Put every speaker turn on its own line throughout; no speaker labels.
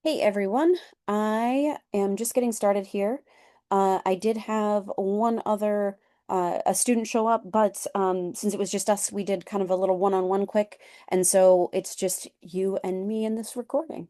Hey everyone, I am just getting started here. I did have one other a student show up, but since it was just us, we did kind of a little one-on-one quick, and so it's just you and me in this recording.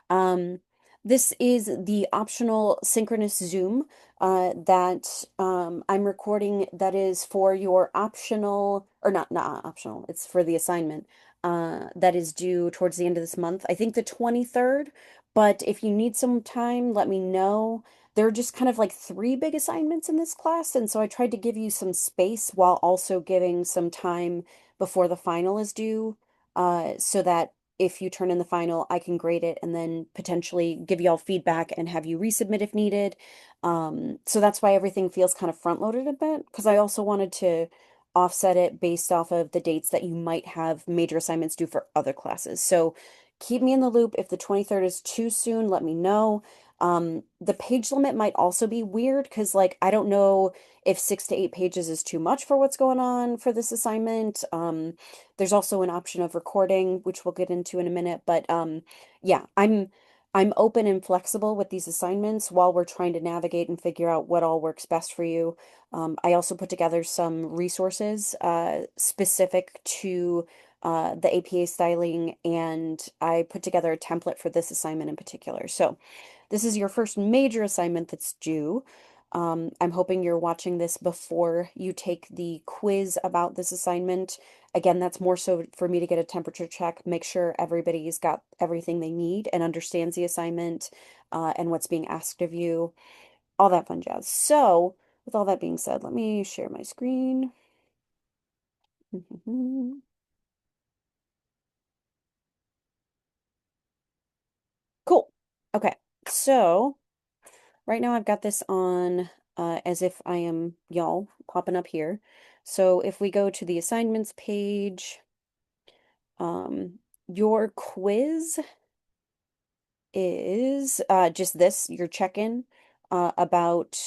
Um, this is the optional synchronous Zoom that I'm recording that is for your optional, or not optional, it's for the assignment that is due towards the end of this month. I think the 23rd, but if you need some time, let me know. There are just kind of like three big assignments in this class, and so I tried to give you some space while also giving some time before the final is due, so that if you turn in the final, I can grade it and then potentially give y'all feedback and have you resubmit if needed. So that's why everything feels kind of front loaded a bit, because I also wanted to offset it based off of the dates that you might have major assignments due for other classes. So keep me in the loop. If the 23rd is too soon, let me know. The page limit might also be weird because, like, I don't know if 6 to 8 pages is too much for what's going on for this assignment. There's also an option of recording, which we'll get into in a minute, but yeah, I'm open and flexible with these assignments while we're trying to navigate and figure out what all works best for you. I also put together some resources specific to the APA styling, and I put together a template for this assignment in particular. So this is your first major assignment that's due. I'm hoping you're watching this before you take the quiz about this assignment. Again, that's more so for me to get a temperature check, make sure everybody's got everything they need and understands the assignment and what's being asked of you, all that fun jazz. So, with all that being said, let me share my screen. Cool. Okay, so right now I've got this on as if I am y'all popping up here. So if we go to the assignments page, your quiz is just this, your check-in about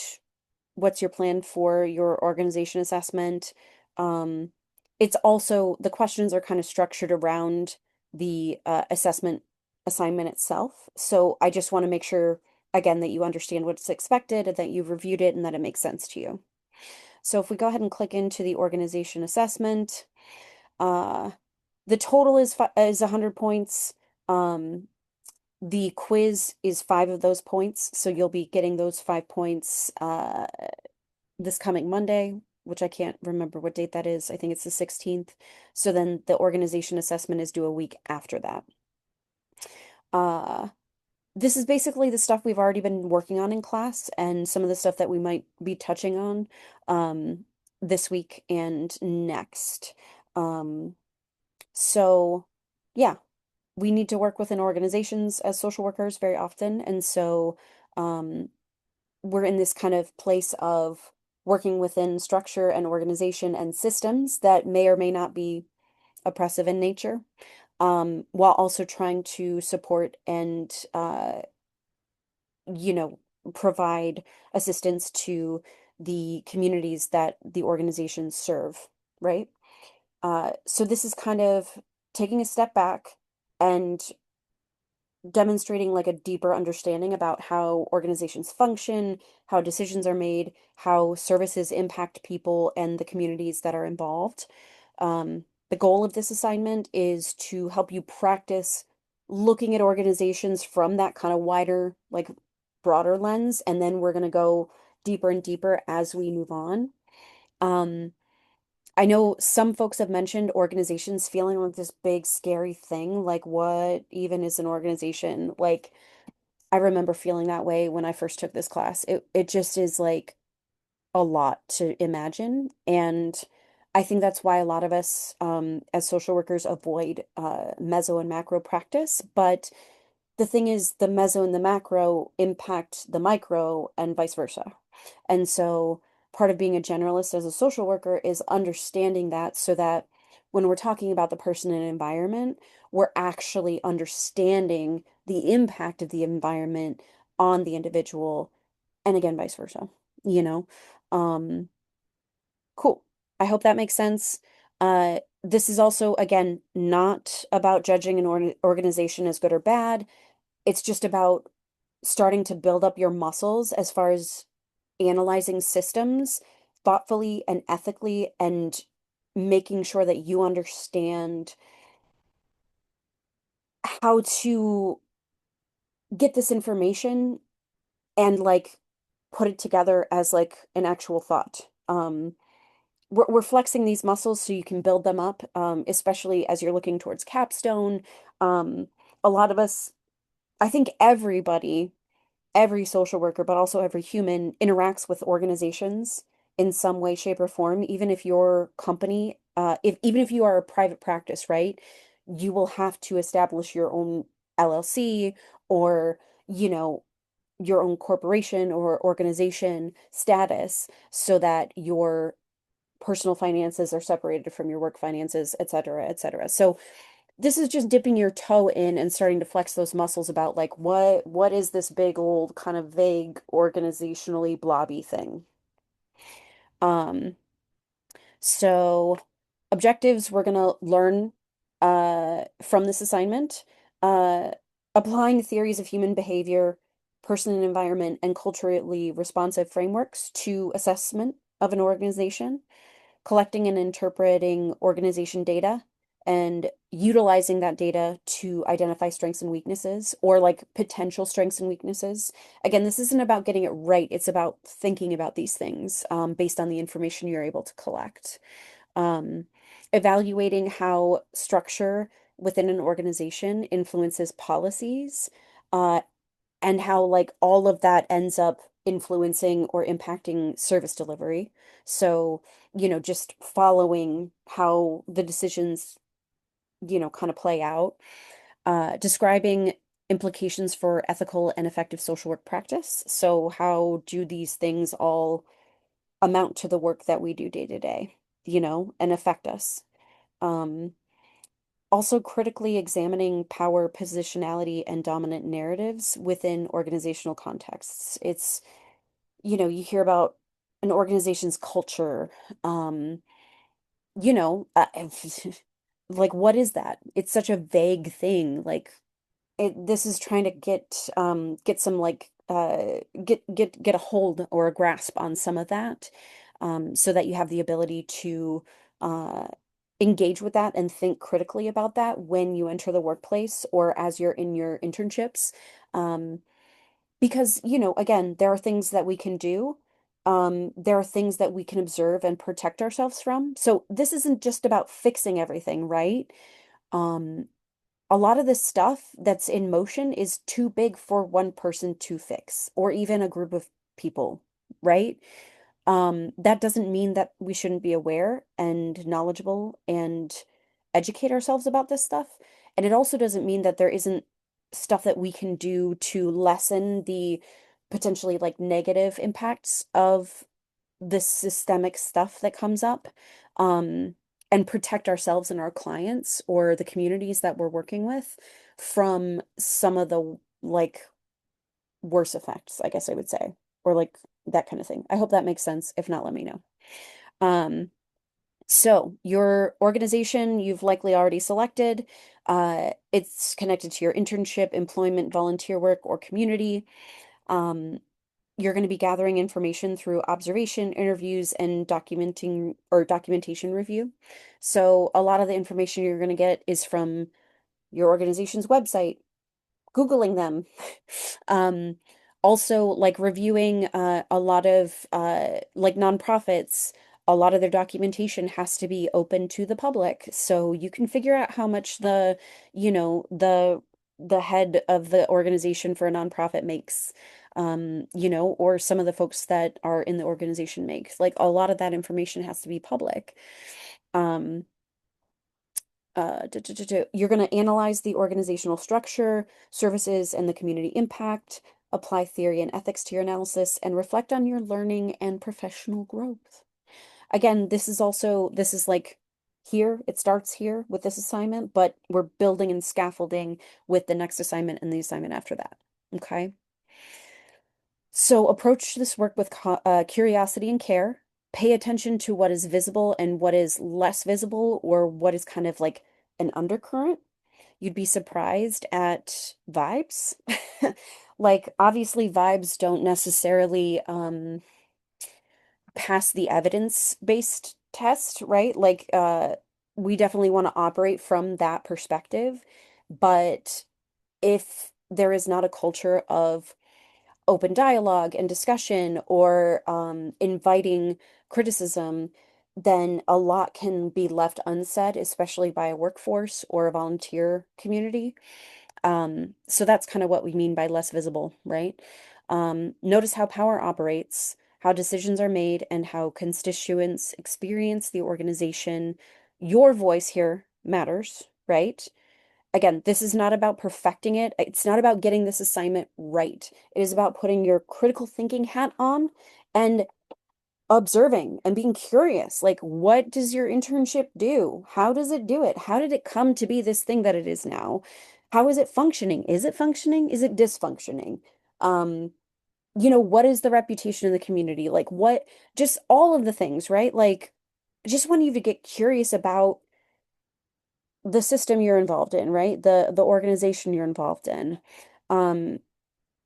what's your plan for your organization assessment. Um, it's also, the questions are kind of structured around the assessment assignment itself. So I just want to make sure, again, that you understand what's expected and that you've reviewed it and that it makes sense to you. So if we go ahead and click into the organization assessment, uh, the total is 100 points. Um, the quiz is 5 of those points, so you'll be getting those 5 points this coming Monday, which I can't remember what date that is. I think it's the 16th. So then the organization assessment is due a week after that. Uh, this is basically the stuff we've already been working on in class and some of the stuff that we might be touching on um, this week and next. Um, so, yeah, we need to work within organizations as social workers very often. And so um, we're in this kind of place of working within structure and organization and systems that may or may not be oppressive in nature, while also trying to support and, you know, provide assistance to the communities that the organizations serve, right? So this is kind of taking a step back and demonstrating like a deeper understanding about how organizations function, how decisions are made, how services impact people and the communities that are involved. The goal of this assignment is to help you practice looking at organizations from that kind of wider, like broader lens, and then we're going to go deeper and deeper as we move on. Um, I know some folks have mentioned organizations feeling like this big scary thing. Like, what even is an organization? Like, I remember feeling that way when I first took this class. It just is like a lot to imagine. And I think that's why a lot of us as social workers avoid meso and macro practice. But the thing is, the meso and the macro impact the micro and vice versa. And so part of being a generalist as a social worker is understanding that so that when we're talking about the person and environment, we're actually understanding the impact of the environment on the individual and again, vice versa, you know? Um, cool. I hope that makes sense. This is also, again, not about judging an organization as good or bad. it's just about starting to build up your muscles as far as analyzing systems thoughtfully and ethically and making sure that you understand how to get this information and like put it together as like an actual thought. We're flexing these muscles so you can build them up, especially as you're looking towards capstone. Um, a lot of us, I think everybody, every social worker, but also every human interacts with organizations in some way, shape, or form. Even if your company, if even if you are a private practice, right, you will have to establish your own LLC or, you know, your own corporation or organization status so that your personal finances are separated from your work finances, et cetera, et cetera. So this is just dipping your toe in and starting to flex those muscles about like what is this big old kind of vague organizationally blobby thing. Um, so objectives we're gonna learn from this assignment, uh, applying theories of human behavior, person and environment, and culturally responsive frameworks to assessment of an organization, collecting and interpreting organization data and utilizing that data to identify strengths and weaknesses or like potential strengths and weaknesses. Again, this isn't about getting it right. It's about thinking about these things based on the information you're able to collect. Um, Evaluating how structure within an organization influences policies, uh, and how like all of that ends up influencing or impacting service delivery. So, just following how the decisions, kind of play out, describing implications for ethical and effective social work practice. So, how do these things all amount to the work that we do day to day, and affect us? Um, Also critically examining power, positionality, and dominant narratives within organizational contexts. It's, you hear about an organization's culture, um, you know, uh, like what is that? It's such a vague thing. Like this is trying to get some like get a hold or a grasp on some of that, so that you have the ability to uh engage with that and think critically about that when you enter the workplace or as you're in your internships. Um, because, again, there are things that we can do. There are things that we can observe and protect ourselves from. So this isn't just about fixing everything, right? Um, a lot of the stuff that's in motion is too big for one person to fix, or even a group of people, right? That doesn't mean that we shouldn't be aware and knowledgeable and educate ourselves about this stuff. And it also doesn't mean that there isn't stuff that we can do to lessen the potentially like negative impacts of the systemic stuff that comes up, um, and protect ourselves and our clients or the communities that we're working with from some of the like worse effects, I guess I would say, or like that kind of thing. I hope that makes sense. If not, let me know. Um, so your organization you've likely already selected. It's connected to your internship, employment, volunteer work, or community. Um, you're going to be gathering information through observation, interviews, and documenting or documentation review. So a lot of the information you're going to get is from your organization's website, Googling them. Um, Also like reviewing a lot of like nonprofits, a lot of their documentation has to be open to the public. So you can figure out how much the head of the organization for a nonprofit makes, or some of the folks that are in the organization make. Like a lot of that information has to be public. Um, You're going to analyze the organizational structure, services, and the community impact, apply theory and ethics to your analysis, and reflect on your learning and professional growth. Again, this is like here, it starts here with this assignment, but we're building and scaffolding with the next assignment and the assignment after that. Okay. So approach this work with curiosity and care. Pay attention to what is visible and what is less visible, or what is kind of like an undercurrent. you'd be surprised at vibes. Like, obviously, vibes don't necessarily pass the evidence-based test, right? Like, we definitely want to operate from that perspective. But if there is not a culture of open dialogue and discussion or inviting criticism, then a lot can be left unsaid, especially by a workforce or a volunteer community. So that's kind of what we mean by less visible, right? Notice how power operates, how decisions are made, and how constituents experience the organization. Your voice here matters, right? Again, this is not about perfecting it. It's not about getting this assignment right. It is about putting your critical thinking hat on and observing and being curious. Like, what does your internship do? How does it do it? How did it come to be this thing that it is now? How is it functioning? Is it functioning? Is it dysfunctioning? Um, what is the reputation in the community? Like, what, just all of the things, right? Like, I just want you to get curious about the system you're involved in, right? The organization you're involved in. Um,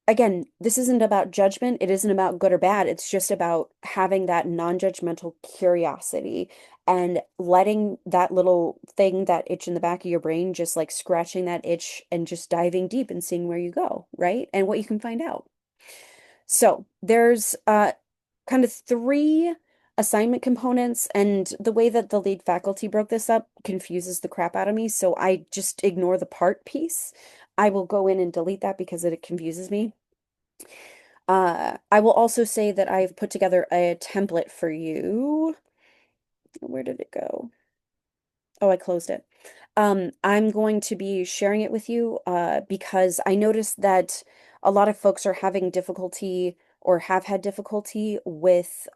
Again, this isn't about judgment. It isn't about good or bad. It's just about having that non-judgmental curiosity and letting that little thing, that itch in the back of your brain, just like scratching that itch and just diving deep and seeing where you go, right? And what you can find out. So there's kind of three assignment components, and the way that the lead faculty broke this up confuses the crap out of me. So I just ignore the part piece. I will go in and delete that because it confuses me. I will also say that I've put together a template for you. Where did it go? Oh, I closed it. I'm going to be sharing it with you because I noticed that a lot of folks are having difficulty or have had difficulty with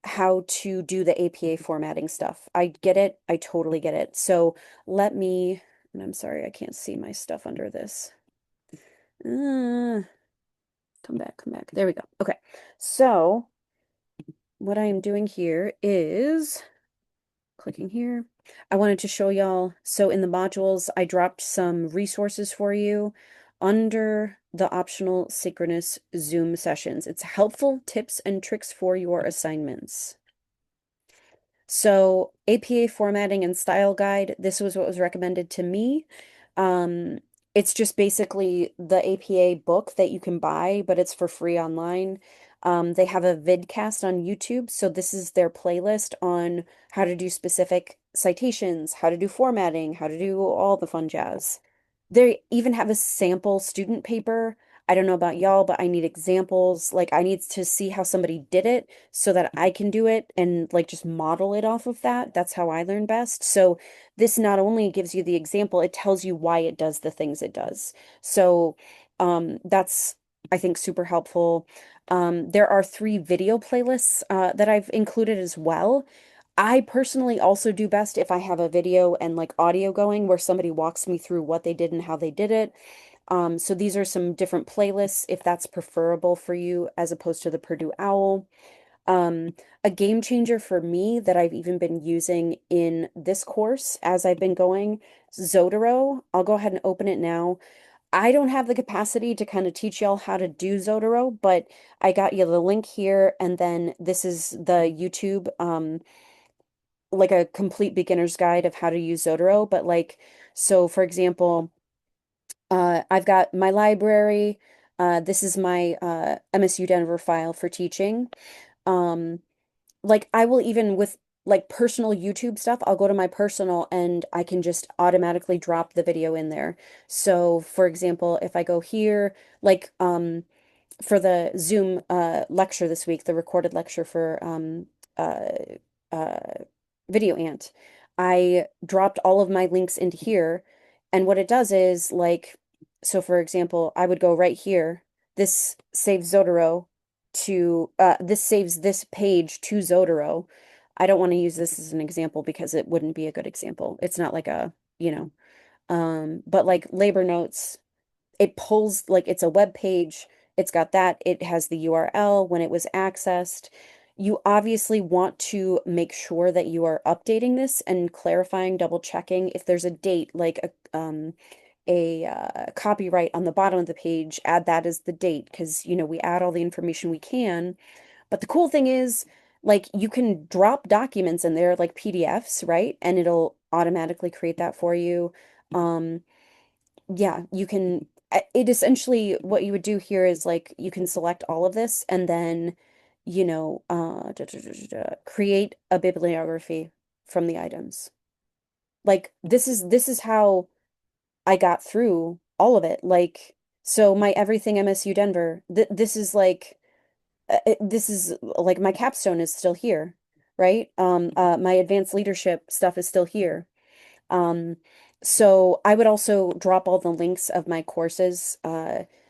how to do the APA formatting stuff. I get it. I totally get it. So let me, and I'm sorry, I can't see my stuff under this. Come back, come back. There we go. Okay. So what I am doing here is clicking here. I wanted to show y'all. So in the modules, I dropped some resources for you under the optional synchronous Zoom sessions. It's helpful tips and tricks for your assignments. So APA formatting and style guide, this was what was recommended to me. Um, it's just basically the APA book that you can buy, but it's for free online. They have a vidcast on YouTube, so this is their playlist on how to do specific citations, how to do formatting, how to do all the fun jazz. They even have a sample student paper. I don't know about y'all, but I need examples. Like, I need to see how somebody did it so that I can do it and like just model it off of that. That's how I learn best. So this not only gives you the example, it tells you why it does the things it does. So that's, I think, super helpful. There are 3 video playlists that I've included as well. I personally also do best if I have a video and like audio going where somebody walks me through what they did and how they did it. So these are some different playlists if that's preferable for you as opposed to the Purdue Owl. Um, a game changer for me that I've even been using in this course as I've been going, Zotero. I'll go ahead and open it now. I don't have the capacity to kind of teach y'all how to do Zotero, but I got you the link here, and then this is the YouTube, like a complete beginner's guide of how to use Zotero. But like, so for example, I've got my library. This is my MSU Denver file for teaching. Um, like I will even with like personal YouTube stuff, I'll go to my personal and I can just automatically drop the video in there. So for example, if I go here, like for the Zoom lecture this week, the recorded lecture for uh uh Video Ant, I dropped all of my links into here, and what it does is like, so for example, I would go right here. This saves Zotero to this saves this page to Zotero. I don't want to use this as an example because it wouldn't be a good example. It's not like a, but like labor notes, it pulls like it's a web page. It's got that. It has the URL when it was accessed. You obviously want to make sure that you are updating this and clarifying, double checking if there's a date, like a copyright on the bottom of the page, add that as the date because, we add all the information we can. But the cool thing is, like, you can drop documents in there like PDFs, right? And it'll automatically create that for you. Um, yeah, you can, it essentially, what you would do here is like you can select all of this and then, create a bibliography from the items. Like this is how I got through all of it. Like, so my everything MSU Denver, this is like this is like my capstone is still here, right? My advanced leadership stuff is still here. Um, so I would also drop all the links of my courses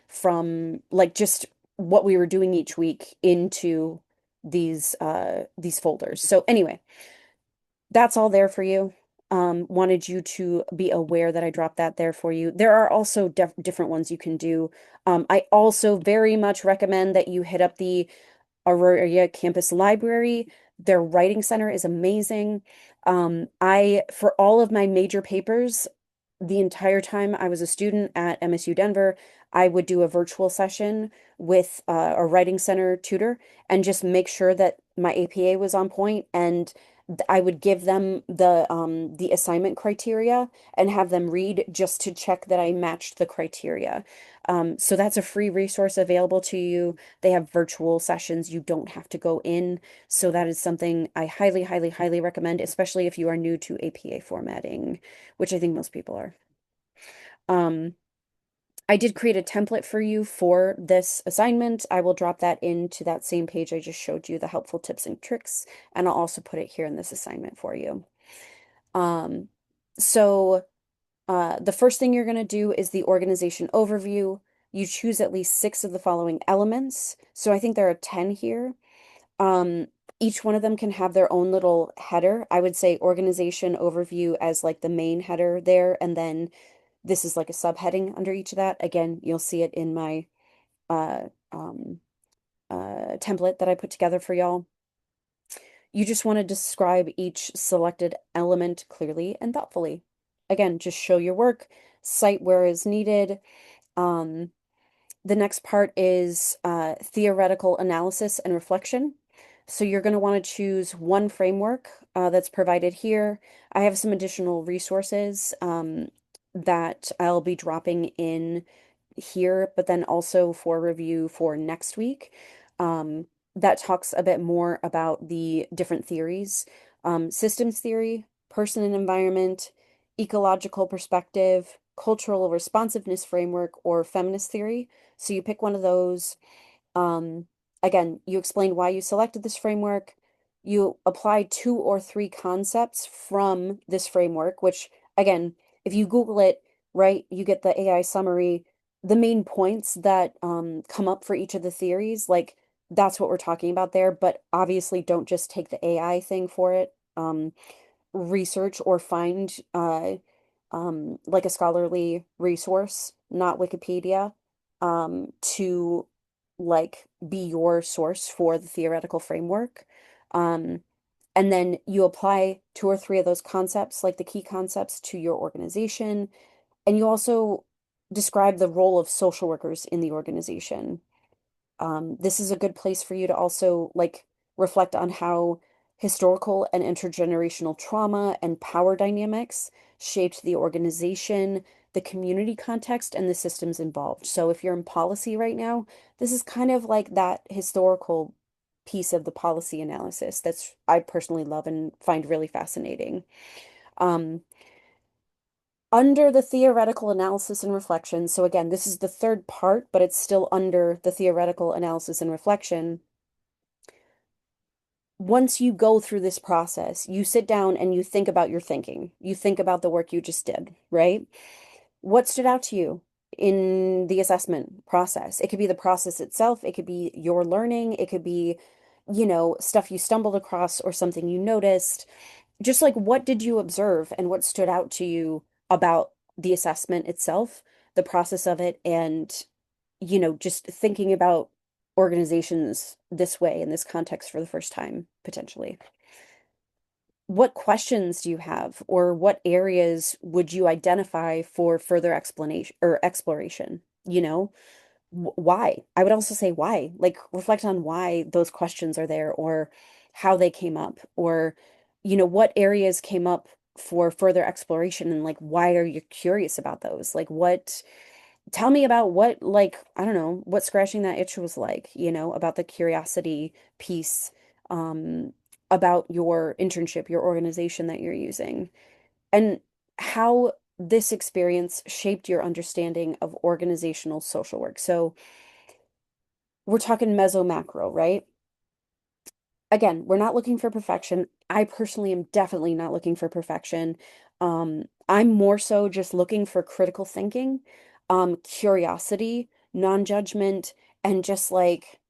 from like just what we were doing each week into these folders. So anyway, that's all there for you. Wanted you to be aware that I dropped that there for you. There are also different ones you can do. I also very much recommend that you hit up the Aurora Campus Library. Their writing center is amazing. For all of my major papers, the entire time I was a student at MSU Denver, I would do a virtual session with a writing center tutor and just make sure that my APA was on point, and I would give them the assignment criteria and have them read just to check that I matched the criteria. So that's a free resource available to you. They have virtual sessions. You don't have to go in. So that is something I highly, highly, highly recommend, especially if you are new to APA formatting, which I think most people are. Um, I did create a template for you for this assignment. I will drop that into that same page I just showed you, the helpful tips and tricks, and I'll also put it here in this assignment for you. Um, so the first thing you're going to do is the organization overview. You choose at least 6 of the following elements. So I think there are 10 here. Um, each one of them can have their own little header. I would say organization overview as like the main header there, and then this is like a subheading under each of that. Again, you'll see it in my uh, um, template that I put together for y'all. You just want to describe each selected element clearly and thoughtfully. Again, just show your work, cite where is needed. Um, the next part is theoretical analysis and reflection. So you're going to want to choose one framework that's provided here. I have some additional resources that I'll be dropping in here, but then also for review for next week. That talks a bit more about the different theories, systems theory, person and environment, ecological perspective, cultural responsiveness framework, or feminist theory. So you pick one of those. Um, Again, you explain why you selected this framework. You apply 2 or 3 concepts from this framework, which, again, if you Google it, right, you get the AI summary, the main points that come up for each of the theories, like that's what we're talking about there. But obviously, don't just take the AI thing for it. Research or find like a scholarly resource, not Wikipedia, to like be your source for the theoretical framework. Um, and then you apply 2 or 3 of those concepts, like the key concepts, to your organization. And you also describe the role of social workers in the organization. This is a good place for you to also like reflect on how historical and intergenerational trauma and power dynamics shaped the organization, the community context, and the systems involved. So if you're in policy right now, this is kind of like that historical piece of the policy analysis that's I personally love and find really fascinating. Um, Under the theoretical analysis and reflection, so again, this is the third part, but it's still under the theoretical analysis and reflection. Once you go through this process, you sit down and you think about your thinking. You think about the work you just did, right? What stood out to you in the assessment process? It could be the process itself, it could be your learning, it could be, stuff you stumbled across or something you noticed. Just like what did you observe and what stood out to you about the assessment itself, the process of it, and just thinking about organizations this way in this context for the first time, potentially. What questions do you have, or what areas would you identify for further explanation or exploration? You know, why? I would also say why. Like, reflect on why those questions are there, or how they came up, or, what areas came up for further exploration, and like, why are you curious about those? Like, tell me about what, like, I don't know, what scratching that itch was like, about the curiosity piece, um, about your internship, your organization that you're using, and how this experience shaped your understanding of organizational social work. So we're talking meso macro, right? Again, we're not looking for perfection. I personally am definitely not looking for perfection. I'm more so just looking for critical thinking, curiosity, non-judgment, and just like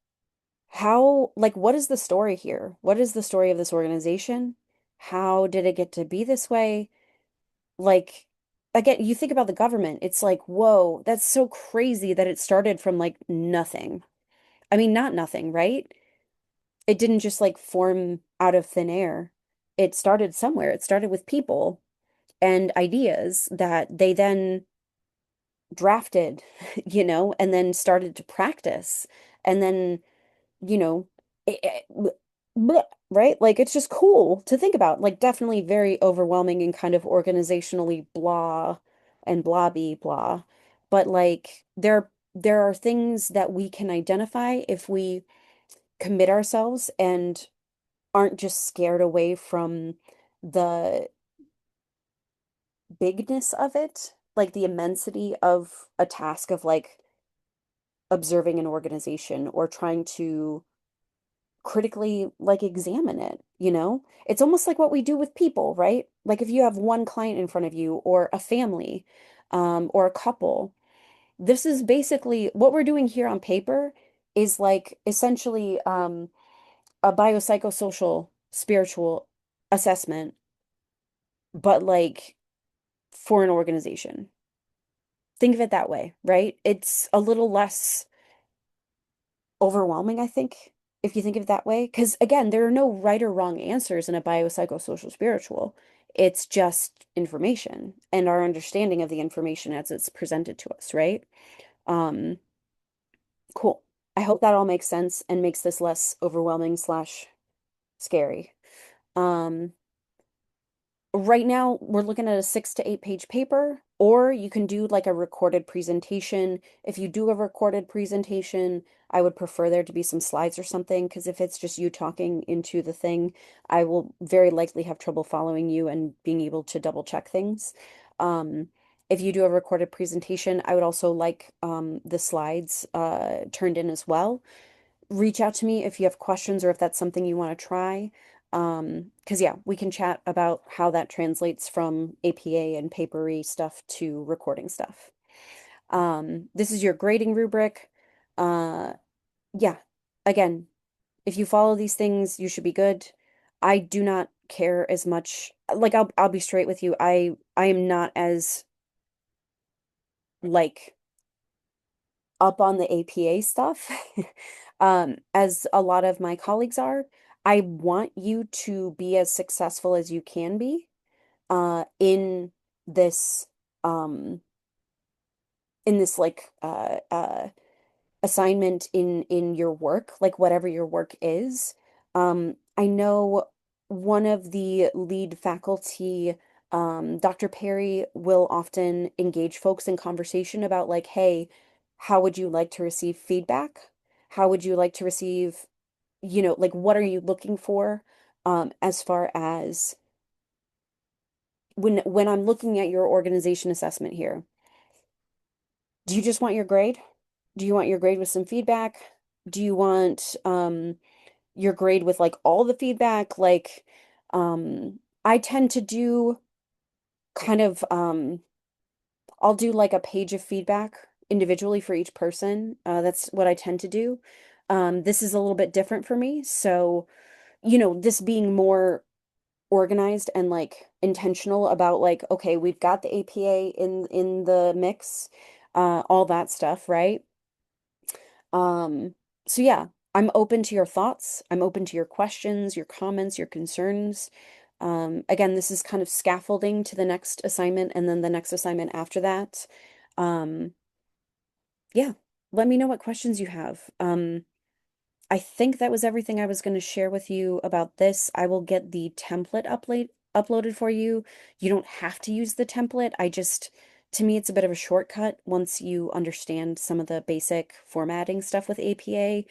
what is the story here? What is the story of this organization? How did it get to be this way? Like, again, you think about the government, it's like, whoa, that's so crazy that it started from like nothing. I mean, not nothing, right? It didn't just like form out of thin air. It started somewhere. It started with people and ideas that they then drafted, and then started to practice. And then, you know, right? Like it's just cool to think about. Like definitely very overwhelming and kind of organizationally blah and blobby blah. But like there are things that we can identify if we commit ourselves and aren't just scared away from the bigness of it, like the immensity of a task of like observing an organization or trying to critically like examine it, you know? It's almost like what we do with people, right? Like if you have one client in front of you or a family, or a couple, this is basically what we're doing here on paper is like essentially a biopsychosocial spiritual assessment, but like for an organization. Think of it that way, right? It's a little less overwhelming, I think, if you think of it that way. Because again, there are no right or wrong answers in a biopsychosocial spiritual. It's just information and our understanding of the information as it's presented to us, right? Um, cool. I hope that all makes sense and makes this less overwhelming slash scary. Um, Right now, we're looking at a 6 to 8 page paper, or you can do like a recorded presentation. If you do a recorded presentation, I would prefer there to be some slides or something, because if it's just you talking into the thing, I will very likely have trouble following you and being able to double check things. Um, if you do a recorded presentation, I would also like the slides turned in as well. Reach out to me if you have questions or if that's something you want to try. Because yeah, we can chat about how that translates from APA and papery stuff to recording stuff. This is your grading rubric. Uh, yeah, again, if you follow these things, you should be good. I do not care as much. Like I'll be straight with you. I am not as like up on the APA stuff as a lot of my colleagues are. I want you to be as successful as you can be in this um like assignment in your work, like whatever your work is. I know one of the lead faculty, Dr. Perry, will often engage folks in conversation about like, hey, how would you like to receive feedback? How would you like to receive, like what are you looking for as far as when I'm looking at your organization assessment here, do you just want your grade? Do you want your grade with some feedback? Do you want your grade with like all the feedback? Like I tend to do kind of I'll do like a page of feedback individually for each person. That's what I tend to do. This is a little bit different for me. So, this being more organized and like intentional about like, okay, we've got the APA in the mix, all that stuff, right? Um, So yeah, I'm open to your thoughts. I'm open to your questions, your comments, your concerns. Again, this is kind of scaffolding to the next assignment and then the next assignment after that. Um, yeah, let me know what questions you have. I think that was everything I was going to share with you about this. I will get the template uploaded for you. You don't have to use the template. To me, it's a bit of a shortcut once you understand some of the basic formatting stuff with APA.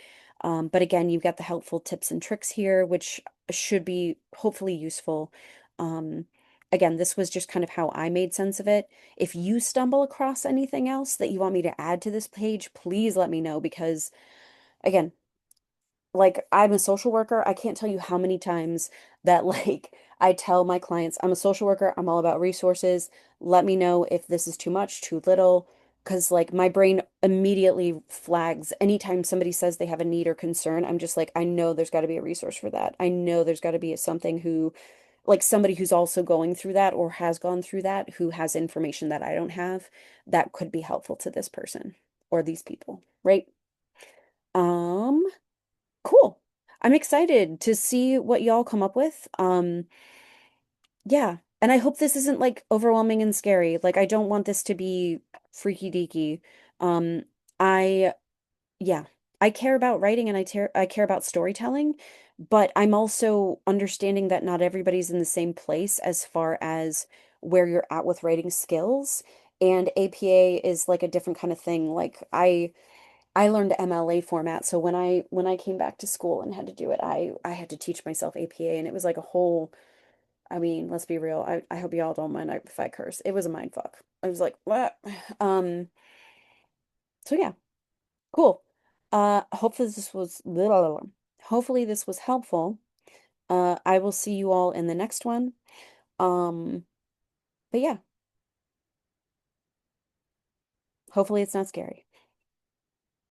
But again, you've got the helpful tips and tricks here, which should be hopefully useful. Um, Again, this was just kind of how I made sense of it. If you stumble across anything else that you want me to add to this page, please let me know because again, like I'm a social worker. I can't tell you how many times that like I tell my clients, I'm a social worker, I'm all about resources. Let me know if this is too much, too little, because like my brain immediately flags anytime somebody says they have a need or concern. I'm just like, I know there's got to be a resource for that. I know there's got to be something who like somebody who's also going through that or has gone through that who has information that I don't have that could be helpful to this person or these people, right? Um Cool. I'm excited to see what y'all come up with. Yeah. And I hope this isn't like overwhelming and scary. Like I don't want this to be freaky deaky. Um, I yeah, I care about writing and I care about storytelling, but I'm also understanding that not everybody's in the same place as far as where you're at with writing skills. And APA is like a different kind of thing. Like I learned MLA format, so when I came back to school and had to do it, I had to teach myself APA, and it was like a whole. I mean, let's be real. I hope y'all don't mind if I curse. It was a mind fuck. I was like, what? Um. So yeah, cool. Hopefully this was blah, blah, blah. Hopefully this was helpful. I will see you all in the next one. Um. But yeah, hopefully it's not scary.